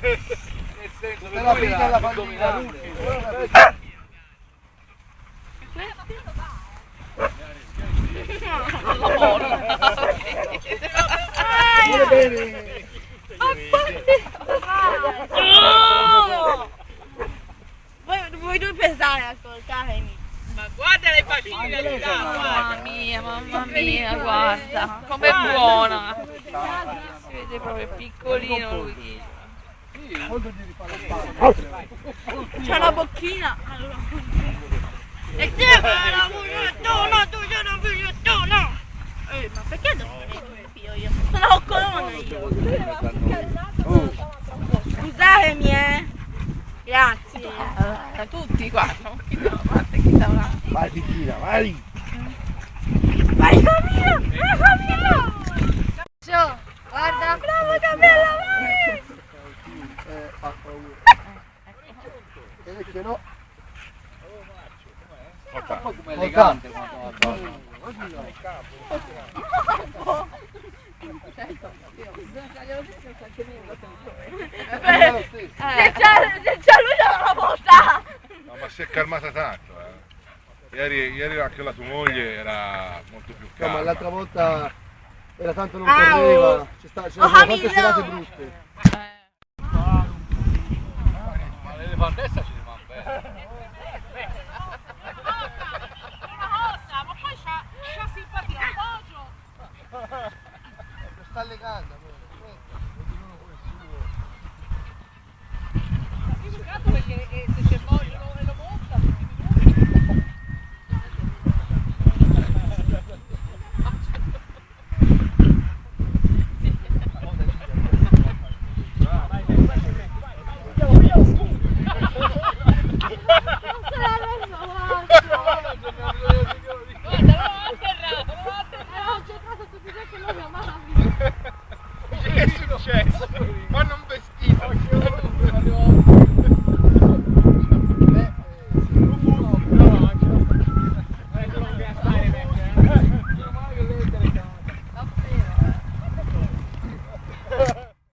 Nel senso, per la figlia alla famiglia. Voi due pesare, ascoltatemi. Ma guarda le bacine di Mamma mia, guarda, com'è buona. Si vede proprio piccolino lui. C'è una bocchina. E se la bugliattona, tu c'è una bugliattona. Ma perché devo fare il figlio io? Sono colonna io. Scusatemi, Grazie. Tutti qua, chi da una. Vai Titina, vai! Vai Camilla! Vai Camilla! Guarda. Bravo Camilla, vai! Fa paura. Perché no? Come elegante quando va a Se c'è lui non la porta! No, ma si è calmata tanto, Ieri anche la tua moglie era molto più No, calma. ma l'altra volta era tanto non correva, ci sono tante serate brutte. Ma l'elefantessa ci rimane bene. ma poi c'ha simpatia, appoggio. Lo sta legando, amore. Peccato perché se c'è moglio e lo monta. Che è successo? Ma non vestito!